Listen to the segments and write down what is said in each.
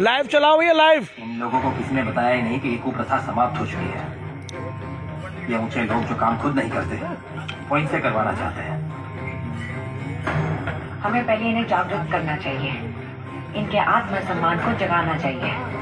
Live चलाओ भैया live. इन लोगों को किसी ने बताया ही नहीं कि ये कुप्रथा समाप्त हो चुकी है। ये ऊंचे लोग जो काम खुद नहीं करते वो इनसे करवाना चाहते हैं। हमें पहले इन्हें जागरूक करना चाहिए, इनके आत्मसम्मान को जगाना चाहिए।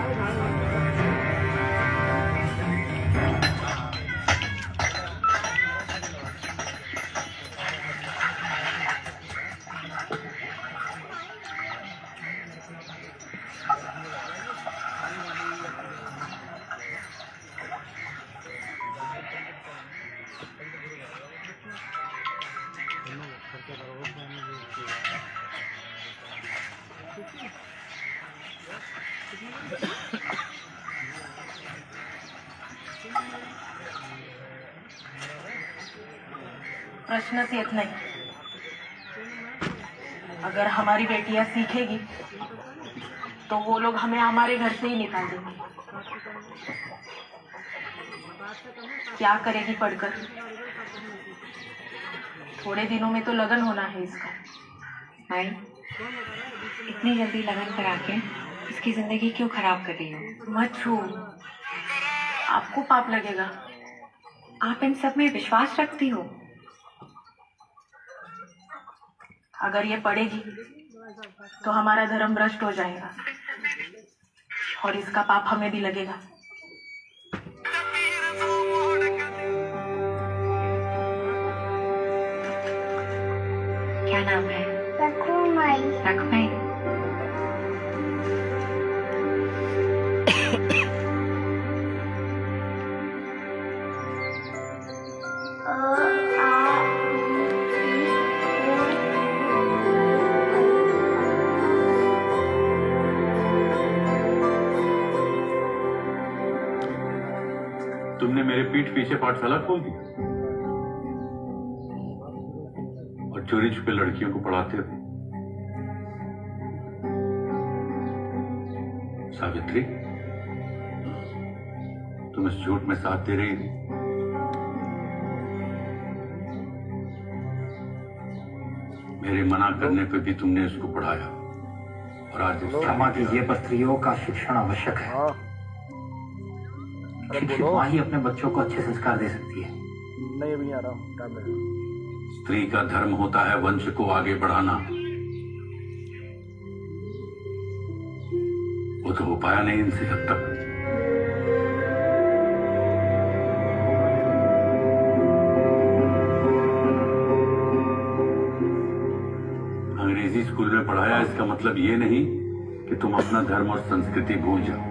प्रश्न सिर्फ नहीं, अगर हमारी बेटियां सीखेगी तो वो लोग हमें हमारे घर से ही निकाल देंगे। क्या करेगी पढ़कर? थोड़े दिनों में तो लगन होना है इसका। माई, इतनी जल्दी लगन करा के इसकी जिंदगी क्यों खराब कर रही हो? मत छू, आपको पाप लगेगा। आप इन सब में विश्वास रखती हो? अगर ये पढ़ेगी तो हमारा धर्म भ्रष्ट हो जाएगा और इसका पाप हमें भी लगेगा। क्या नाम है? रखुमाई। रखमाई। तुमने मेरे पीठ पीछे पाठशाला खोल दी और चोरी छुपे लड़कियों को पढ़ाते हो। सावित्री, तुम इस झूठ में साथ दे रही थी। मेरे मना करने पे भी तुमने इसको पढ़ाया और आज क्षमा कीजिए, पर स्त्रियों का शिक्षण आवश्यक है। शिक्षित माँ ही अपने बच्चों को अच्छे संस्कार दे सकती है। नहीं अभी आ रहा हूँ। स्त्री का धर्म होता है वंश को आगे बढ़ाना। वो तो हो पाया नहीं इनसे अब तक। अंग्रेजी स्कूल में पढ़ाया इसका मतलब ये नहीं कि तुम अपना धर्म और संस्कृति भूल जाओ।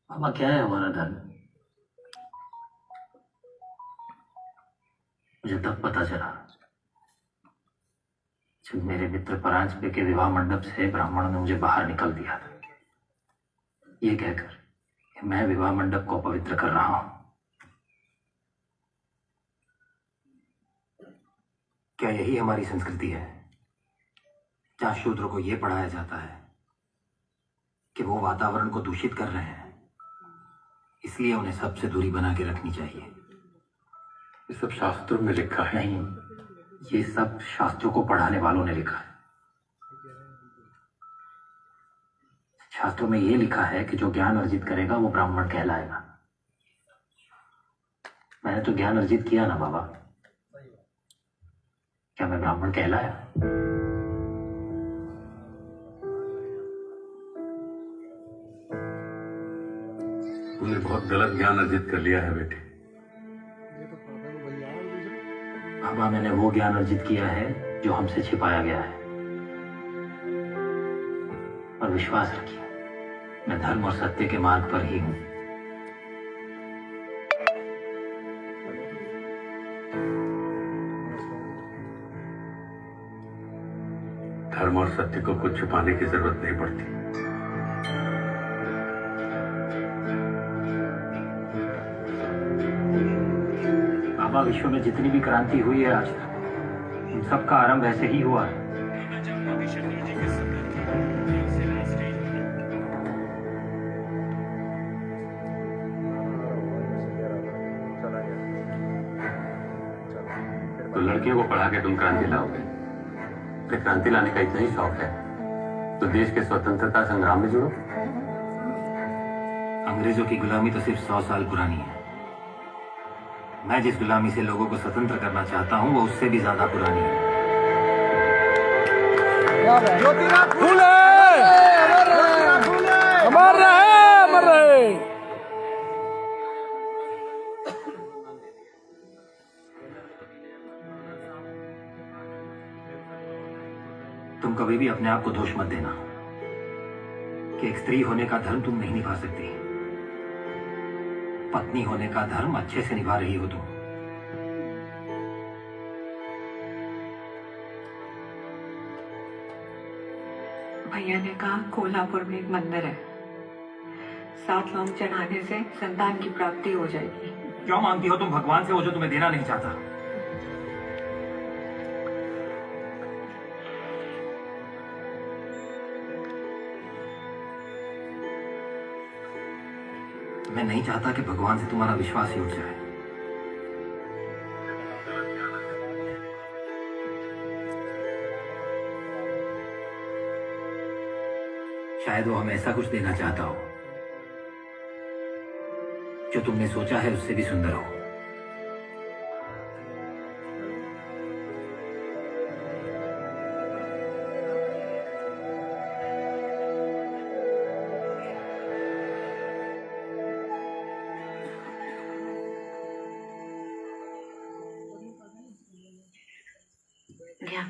मामा, क्या है हमारा धर्म? मुझे तब पता चला जब मेरे मित्र परांजपे के विवाह मंडप से ब्राह्मण ने मुझे बाहर निकल दिया था, ये कहकर कि मैं विवाह मंडप को पवित्र कर रहा हूं। क्या यही हमारी संस्कृति है, जहां शूद्र को यह पढ़ाया जाता है कि वो वातावरण को दूषित कर रहे हैं, इसलिए उन्हें सबसे दूरी बना के रखनी चाहिए? ये सब शास्त्रों में लिखा है। नहीं, ये सब शास्त्रों को पढ़ाने वालों ने लिखा है। शास्त्रों में ये लिखा है कि जो ज्ञान अर्जित करेगा वो ब्राह्मण कहलाएगा। मैंने तो ज्ञान अर्जित किया ना बाबा, क्या मैं ब्राह्मण कहलाया? तुमने बहुत गलत ज्ञान अर्जित कर लिया है बेटे। बाबा, मैंने वो ज्ञान अर्जित किया है जो हमसे छिपाया गया है। और विश्वास रखिए, मैं धर्म और सत्य के मार्ग पर ही हूं। धर्म और सत्य को कुछ छुपाने की जरूरत नहीं पड़ती। बाबा, विश्व में जितनी भी क्रांति हुई है आज तक, उन सबका आरंभ ऐसे ही हुआ है। तो लड़कियों को पढ़ा के तुम क्रांति लाओगे? फिर क्रांति लाने का इतना ही शौक है तो देश के स्वतंत्रता संग्राम में जुड़ो। अंग्रेजों की गुलामी तो सिर्फ 100 साल पुरानी है। मैं जिस गुलामी से लोगों को स्वतंत्र करना चाहता हूं वो उससे भी ज्यादा पुरानी है। फूले अमर रहे, अमर रहे। तुम कभी भी अपने आप को दोष मत देना कि एक स्त्री होने का धर्म तुम नहीं निभा सकती। पत्नी होने का धर्म अच्छे से निभा रही हो तुम। भैया ने कहा कोल्हापुर में एक मंदिर है, 7 लौंग चढ़ाने से संतान की प्राप्ति हो जाएगी। क्यों मांगती हो तुम भगवान से वो जो तुम्हें देना नहीं चाहता? मैं नहीं चाहता कि भगवान से तुम्हारा विश्वास ही उठ जाए। शायद वो हमें ऐसा कुछ देना चाहता हो जो तुमने सोचा है उससे भी सुंदर हो। क्या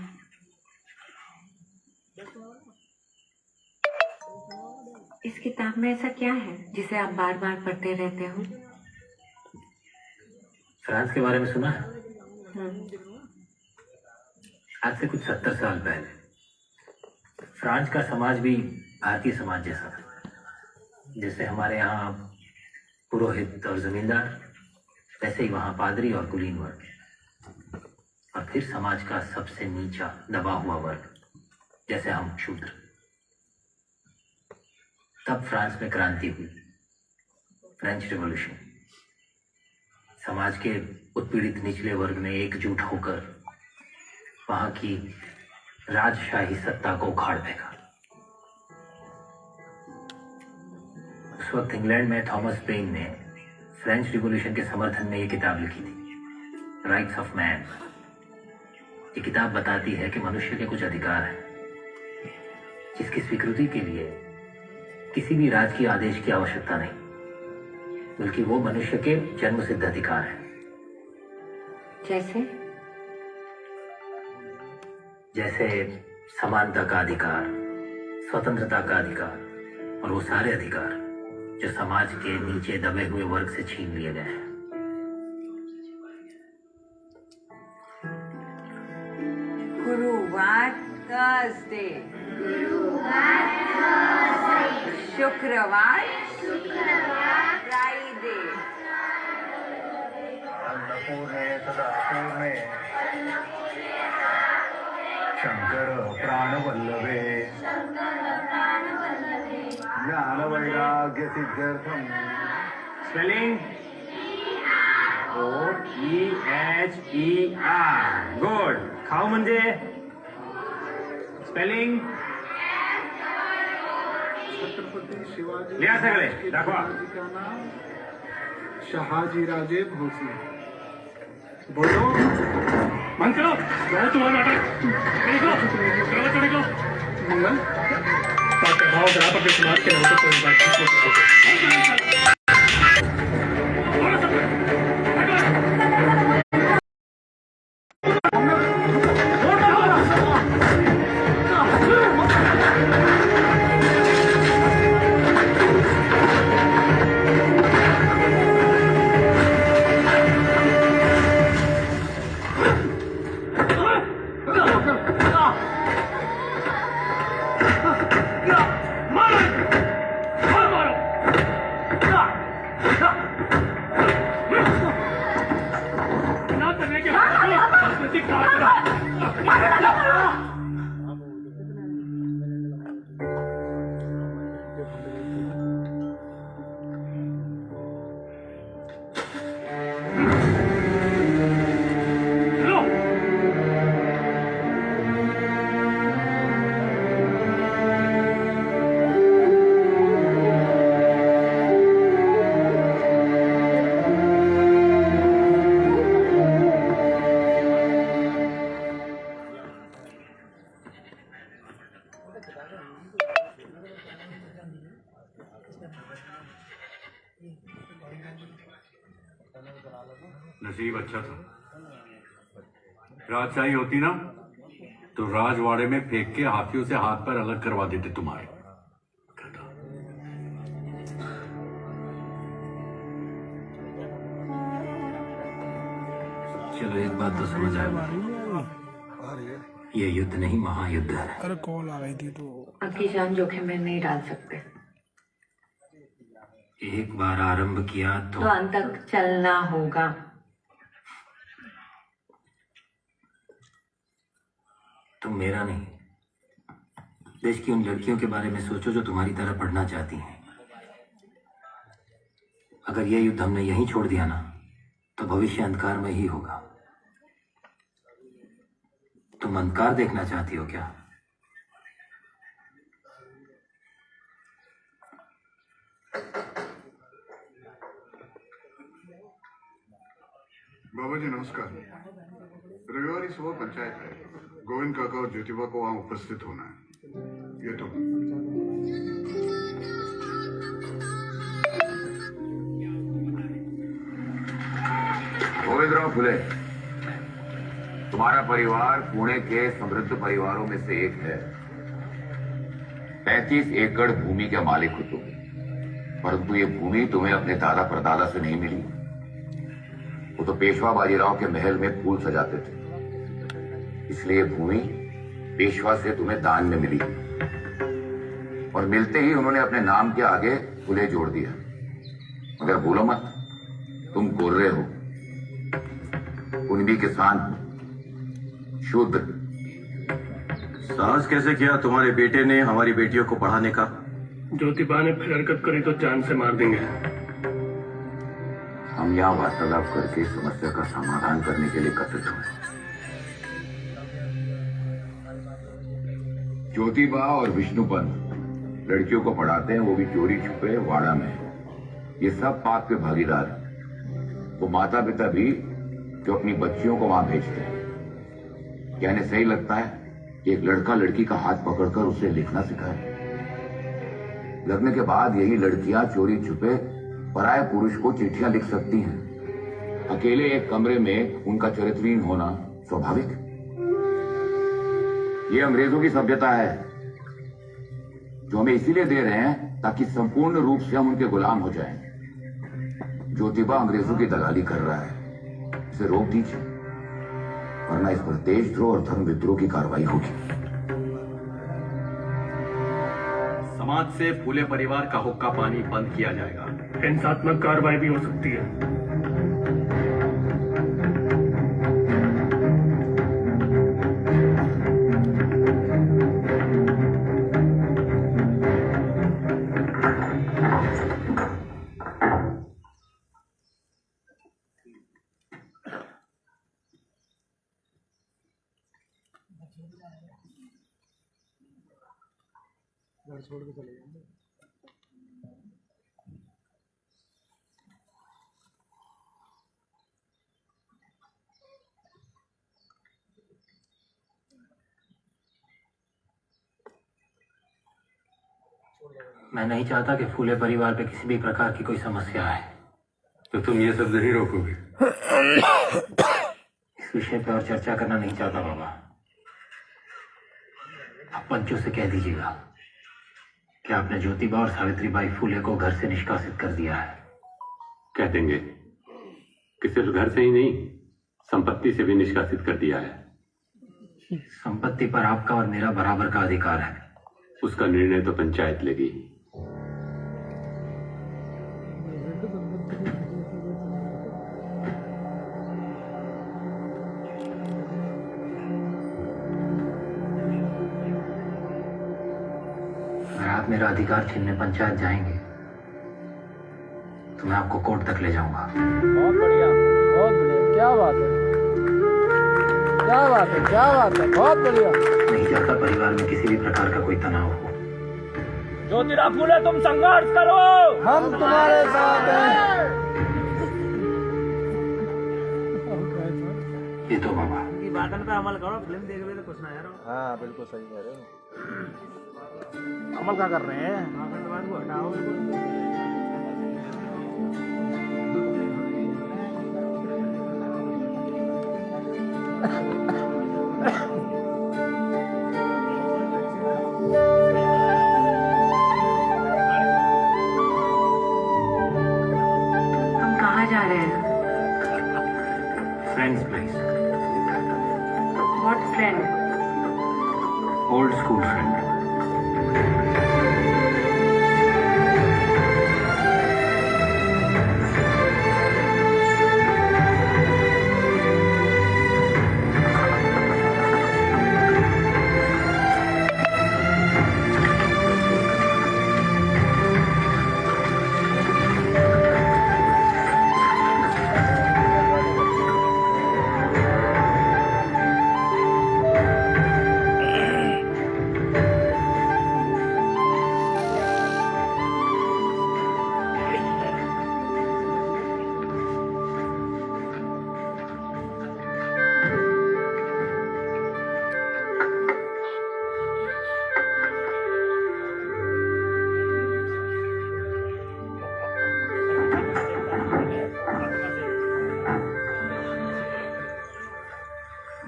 इस किताब में ऐसा क्या है जिसे आप बार बार पढ़ते रहते हो? फ्रांस के बारे में सुना है? आज से कुछ 70 साल पहले फ्रांस का समाज भी भारतीय समाज जैसा था। जैसे हमारे यहाँ पुरोहित और जमींदार, वैसे ही वहाँ पादरी और कुलीन वर्ग, और फिर समाज का सबसे नीचा दबा हुआ वर्ग जैसे हम शूद्र। तब फ्रांस में क्रांति हुई, फ्रेंच रिवॉल्यूशन। समाज के उत्पीड़ित निचले वर्ग ने एकजुट होकर वहां की राजशाही सत्ता को उखाड़ फेंका। उस वक्त इंग्लैंड में थॉमस पेन ने फ्रेंच रिवॉल्यूशन के समर्थन में ये किताब लिखी थी, राइट्स ऑफ मैन। ये किताब बताती है कि मनुष्य के कुछ अधिकार हैं जिसकी स्वीकृति के लिए किसी भी राज की आदेश की आवश्यकता नहीं, बल्कि वो मनुष्य के जन्म सिद्ध अधिकार है। जैसे समानता का अधिकार, स्वतंत्रता का अधिकार और वो सारे अधिकार जो समाज के नीचे दबे हुए वर्ग से छीन लिए गए हैं। गुरुवार थर्सडे, शुक्रवार फ्राइडे, अन्नपूर्णे सदापूर्णे शंकर प्राणवल्लभे ज्ञान वैराग्य सिद्ध्यर्थम। Spelling OEHER। गुड। खाऊ म्हणजे स्पेलिंग छत्रपती शिवाजी लिहा सगळे, दाखवा। शहाजी राजे भोसले। बोलो बंद करो, बहुत तुम्हारा नाटक। निकलो, मंगल भाव ग्राहक अपने समाज के नाम पर कोई बातचीत नहीं कर सकते। नसीब अच्छा था। राजशाही होती ना तो राजवाड़े में फेंक के हाथियों से हाथ पैर अलग करवा देते तुम्हारे। चलो एक बात तो समझ आया, ये युद्ध नहीं महायुद्ध है। अरे कॉल आ गई थी तो आपकी जान जोखिम में नहीं डाल सकते। एक बार आरंभ किया तो अंत तक चलना होगा। तुम मेरा नहीं, देश की उन लड़कियों के बारे में सोचो जो तुम्हारी तरह पढ़ना चाहती हैं। अगर यह युद्ध हमने यहीं छोड़ दिया ना तो भविष्य अंधकार में ही होगा। तुम अंधकार देखना चाहती हो क्या? बाबा जी नमस्कार। रविवार सुबह पंचायत है, गोविंद काका और ज्योतिबा को वहां उपस्थित होना है। ये तो गोविंदराव फुले, तुम्हारा परिवार पुणे के समृद्ध परिवारों में से एक है। 35 एकड़ भूमि के मालिक हो तुम, परंतु ये भूमि तुम्हें अपने दादा परदादा से नहीं मिली। वो तो पेशवा बाजीराव के महल में फूल सजाते थे, इसलिए भूमि पेशवा से तुम्हें दान में मिली और मिलते ही उन्होंने अपने नाम के आगे फुले जोड़ दिया। मगर भूलो मत, तुम गोर्रे हो, कुणबी किसान, शूद्र। साहस कैसे किया तुम्हारे बेटे ने हमारी बेटियों को पढ़ाने का? ज्योतिबा ने फिर हरकत करी तो जान से मार देंगे। हम यहाँ वार्तालाप करके समस्या का समाधान करने के लिए एकत्रित हुए। ज्योतिबा और विष्णुपंत लड़कियों को पढ़ाते हैं, वो भी चोरी छुपे वाड़ा में। ये सब पाप के भागीदार हैं। वो माता पिता भी जो अपनी बच्चियों को वहां भेजते हैं। क्या इन्हें सही लगता है कि एक लड़का लड़की का हाथ पकड़कर उसे लिखना सिखाए? लगने के बाद यही लड़कियां चोरी छुपे पराये पुरुष को चिट्ठियां लिख सकती हैं। अकेले एक कमरे में उनका चरित्रहीन होना स्वाभाविक। ये अंग्रेजों की सभ्यता है जो हमें इसीलिए दे रहे हैं ताकि संपूर्ण रूप से हम उनके गुलाम हो जाएं। ज्योतिबा अंग्रेजों की दलाली कर रहा है, इसे रोक दीजिए, वरना इस पर देशद्रोह और धर्म विद्रोह की कार्रवाई होगी। समाज से फूले परिवार का हुक्का पानी बंद किया जाएगा। हिंसात्मक कार्रवाई भी हो सकती है। छोड़ के चले जाएंगे। मैं नहीं चाहता कि फूले परिवार पे किसी भी प्रकार की कोई समस्या आए। तो तुम ये सब नहीं रोकोगे? इस विषय पे और चर्चा करना नहीं चाहता बाबा। आप पंचों से कह दीजिएगा कि आपने ज्योतिबा और सावित्रीबाई फूले को घर से निष्कासित कर दिया है। कह देंगे कि सिर्फ घर से ही नहीं, संपत्ति से भी निष्कासित कर दिया है। संपत्ति पर आपका और मेरा बराबर का अधिकार है। उसका निर्णय तो पंचायत लेगी। अगर आप मेरा अधिकार छीनने पंचायत जाएंगे तो मैं आपको कोर्ट तक ले जाऊंगा। बहुत बढ़िया, बहुत बढ़िया। क्या बात है, क्या बात है, क्या बात है, बहुत बढ़िया। नहीं चाहता परिवार में किसी भी प्रकार का कोई तनाव हो। ज्योतिराव फूले, तुम संघर्ष करो, हम तुम्हारे साथ हैं। ये तो बाबा बातन पे अमल करो, फिल्म देख रहे तो कुछ ना यार। हाँ बिल्कुल सही कह रहे हो। अमल क्या कर रहे हैं? हम कहाँ जा रहे हैं? Friends place, what friend? Old school friend.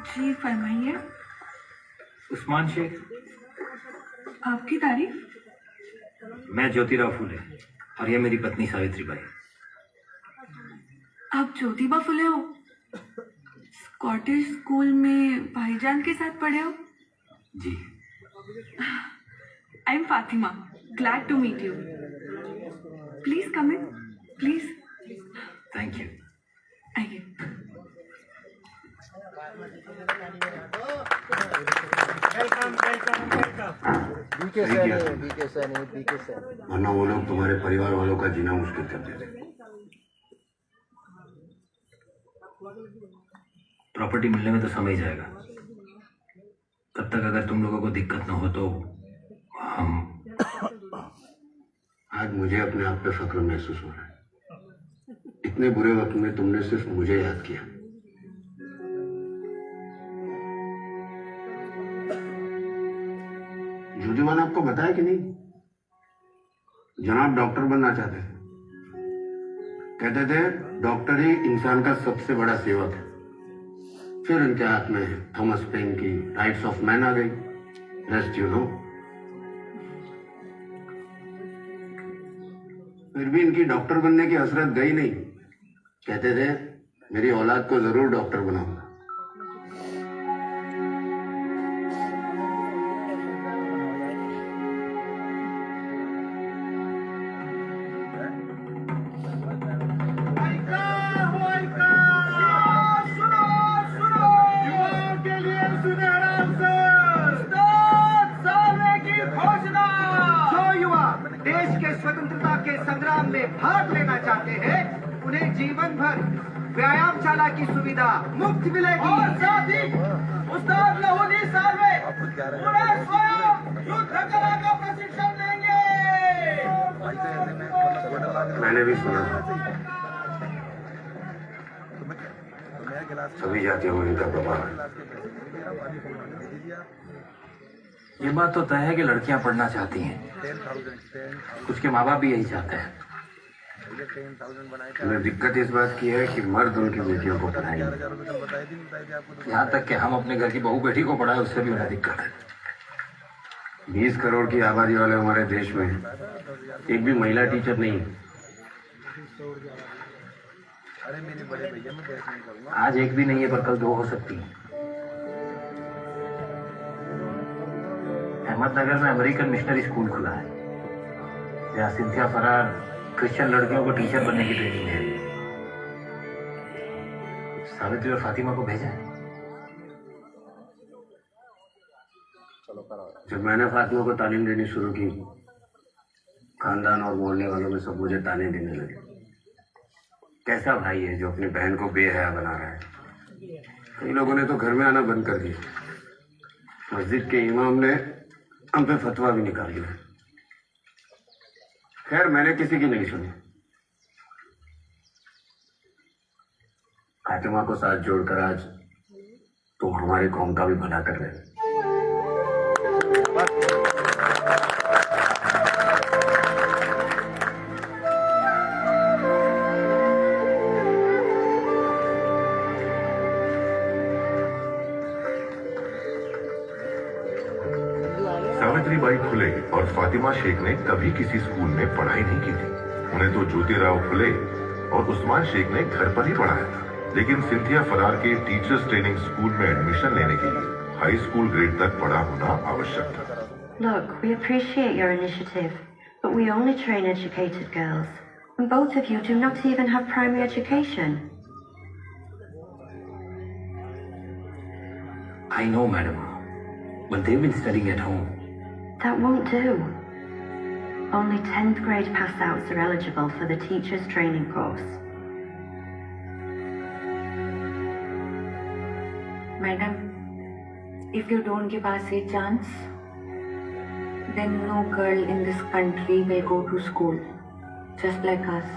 जी फरमाइए। उस्मान शेख। आपकी तारीफ? मैं ज्योतिराव फूले और ये मेरी पत्नी सावित्री बाई। आप ज्योतिबा फुले हो? स्कॉटिश स्कूल में भाईजान के साथ पढ़े हो? जी। I am Fatima, glad to meet you. Please come in, please. Thank you. आइए। BK Saini, BK Saini, BK Saini. वरना वो लोग तुम्हारे परिवार वालों का जीना मुश्किल कर देते। प्रॉपर्टी मिलने में तो समय जाएगा, तब तक अगर तुम लोगों को दिक्कत ना हो तो हम। आज मुझे अपने आप पे फक्र महसूस हो रहा है। इतने बुरे वक्त में तुमने सिर्फ मुझे याद किया। जुदीमा ने आपको बताया कि नहीं? जनाब डॉक्टर बनना चाहते थे। कहते थे डॉक्टर ही इंसान का सबसे बड़ा सेवक है। फिर उनके हाथ में थॉमस पेन की राइट्स ऑफ मैन आ गई। Rest you know. फिर भी इनकी डॉक्टर बनने की हसरत गई नहीं। कहते थे मेरी औलाद को जरूर डॉक्टर बनाऊंगा। स्वतंत्रता के संग्राम में भाग लेना चाहते हैं, उन्हें जीवन भर व्यायामशाला की सुविधा मुफ्त मिलेगी और साथ ही उस्ताद लहुदी सालवे पूरा स्वयं युद्ध कला का प्रशिक्षण लेंगे। मैंने भी सुना सभी जातियों में इनका प्रभाव है। ये बात तो तय है कि लड़कियां पढ़ना चाहती हैं, कुछ के माँ बाप भी यही चाहते हैं। हमें दिक्कत इस बात की है कि मर्द उनकी बेटियों को पढ़ाएंगे। यहाँ तक कि हम अपने घर की बहू बेटी को पढ़ाए उससे भी उन्हें दिक्कत है। 20 करोड़ की आबादी वाले हमारे देश में एक भी महिला टीचर नहीं। आज एक भी नहीं है पर कल 2 हो सकती है। अहमदनगर में अमेरिकन मिशनरी स्कूल खुला है जहाँ सिंथिया फरार क्रिश्चियन लड़कियों को टीचर बनने की ट्रेनिंग है। सावित्री और फातिमा को भेजा है। जब मैंने फातिमा को तालीम देनी शुरू की, खानदान और मोहल्ले वालों में सब मुझे ताने देने लगे। कैसा भाई है जो अपनी बहन को बेहया बना रहा है। कई लोगों ने तो घर में आना बंद कर दिया। मस्जिद के इमाम ने हम पे फतवा भी निकाल दिया। खैर मैंने किसी की नहीं सुनी। फातिमा को साथ जोड़कर आज तुम हमारी कौम का भी भला कर रहे हो। सावित्री बाई फुले और फातिमा शेख ने कभी किसी स्कूल में पढ़ाई नहीं की थी। उन्हें तो ज्योतिराव फुले और उस्मान शेख ने घर पर ही पढ़ाया था। लेकिन सिंथिया फरार के टीचर्स ट्रेनिंग स्कूल में एडमिशन लेने के लिए हाई स्कूल ग्रेड तक पढ़ा होना आवश्यक था। Look, we appreciate your initiative, but we only train educated girls. And both of you do not even have primary education. I know, madam, but they've been studying at home. That won't do. Only 10th grade pass-outs are eligible for the teacher's training course. Madam, if you don't give us a chance, then no girl in this country will go to school, just like us.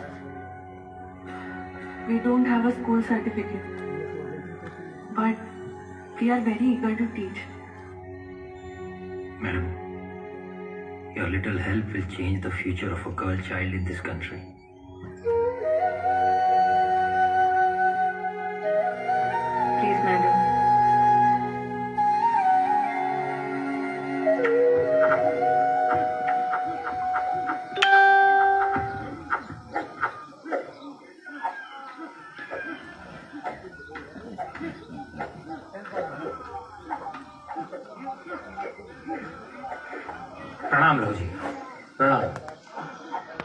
We don't have a school certificate, but we are very eager to teach. Madam, your little help will change the future of a girl child in this country. Please, madam. प्रणाम लो जी। प्रणाम।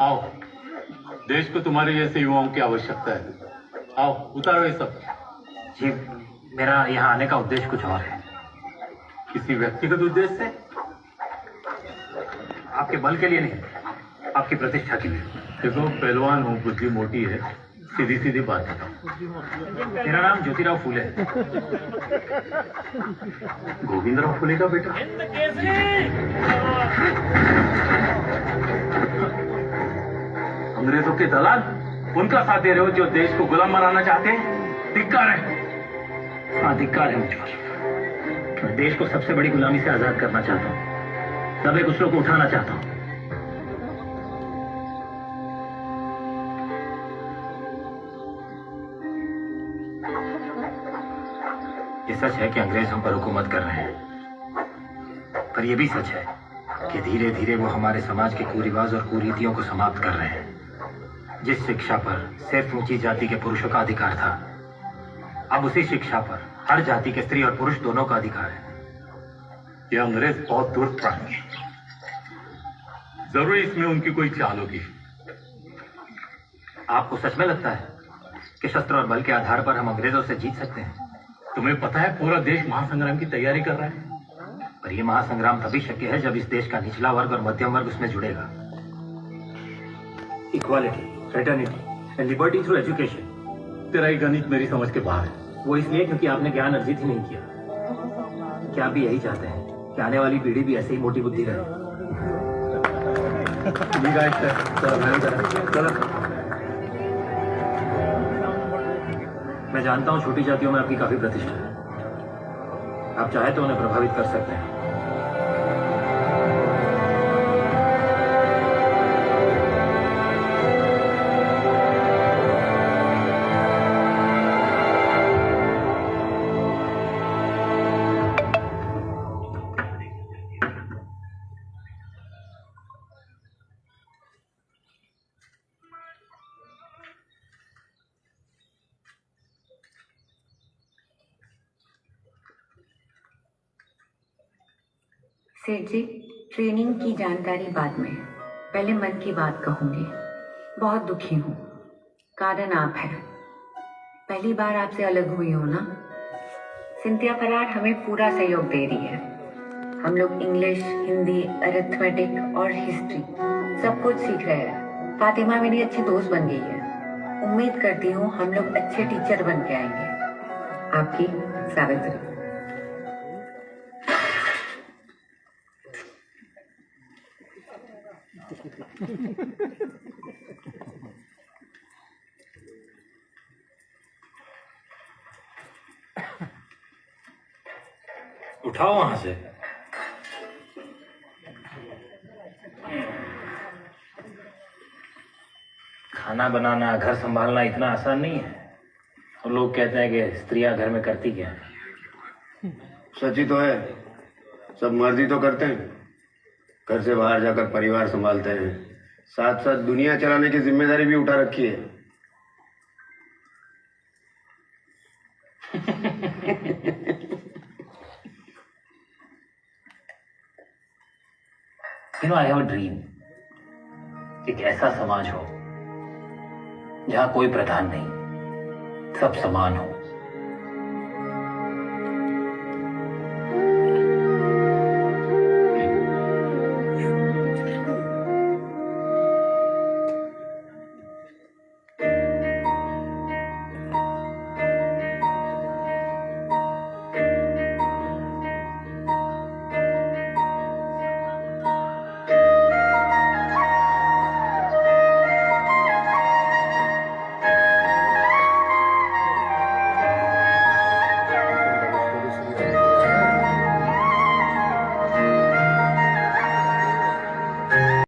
आओ, देश को तुम्हारे जैसे युवाओं की आवश्यकता है। आओ, उतारो ये सब। जी, मेरा यहाँ आने का उद्देश्य कुछ और है। किसी व्यक्तिगत उद्देश्य से? आपके बल के लिए नहीं, आपकी प्रतिष्ठा के लिए। देखो, पहलवान हूँ, बुद्धि मोटी है, सीधी सीधी बात है। मेरा नाम ज्योतिराव फुले है। गोविंदराव फुले का बेटा? अंग्रेजों के दलाल उनका साथ दे रहे हो जो देश को गुलाम बनाना चाहते हैं? धिक्कार है। हाँ, धिक्कार है मुझ पर। मैं देश को सबसे बड़ी गुलामी से आजाद करना चाहता हूँ, दबे कुचलों को उठाना चाहता हूँ। ये सच है कि अंग्रेज हम पर हुकूमत कर रहे हैं, पर यह भी सच है कि धीरे धीरे वो हमारे समाज के कुरिवाज और कुरीतियों को समाप्त कर रहे हैं। जिस शिक्षा पर सिर्फ ऊंची जाति के पुरुषों का अधिकार था, अब उसी शिक्षा पर हर जाति के स्त्री और पुरुष दोनों का अधिकार है। ये अंग्रेज बहुत दूर प्राणी, जरूर इसमें उनकी कोई चाल होगी। आपको सच में लगता है कि शस्त्र और बल के आधार पर हम अंग्रेजों से जीत सकते हैं? तुम्हें पता है पूरा देश महासंग्राम की तैयारी कर रहा है, पर यह महासंग्राम तभी शक्य है जब इस देश का निचला वर्ग और मध्यम वर्ग उसमें जुड़ेगा। Equality, fraternity and liberty through education. तेरा ये गणित मेरी समझ के बाहर है। वो इसलिए क्योंकि आपने ज्ञान अर्जित ही नहीं किया। क्या आप भी यही चाहते हैं कि आने वाली पीढ़ी भी ऐसे ही मोटी बुद्धि रहे? मैं जानता हूं छोटी जातियों में आपकी काफी प्रतिष्ठा है, आप चाहे तो उन्हें प्रभावित कर सकते हैं। सेठ जी, ट्रेनिंग की जानकारी बाद में, पहले मन की बात कहूंगी। बहुत दुखी हूँ, कारण आप हैं। पहली बार आपसे अलग हुई हूँ ना। सिंथिया फरार हमें पूरा सहयोग दे रही है। हम लोग इंग्लिश, हिंदी, अरिथमेटिक और हिस्ट्री सब कुछ सीख रहे हैं। फातिमा मेरी अच्छी दोस्त बन गई है। उम्मीद करती हूँ हम लोग अच्छे टीचर बन के आएंगे। आपकी सावित्री। उठाओ वहां से। खाना बनाना, घर संभालना इतना आसान नहीं है। और लोग कहते हैं कि स्त्रियां घर में करती क्या है। सच ही तो है, सब मर्द ही तो करते हैं। घर से बाहर जाकर परिवार संभालते हैं, साथ साथ दुनिया चलाने की जिम्मेदारी भी उठा रखी है। आई हैव अ ड्रीम, एक ऐसा समाज हो जहां कोई प्रधान नहीं, सब समान हो।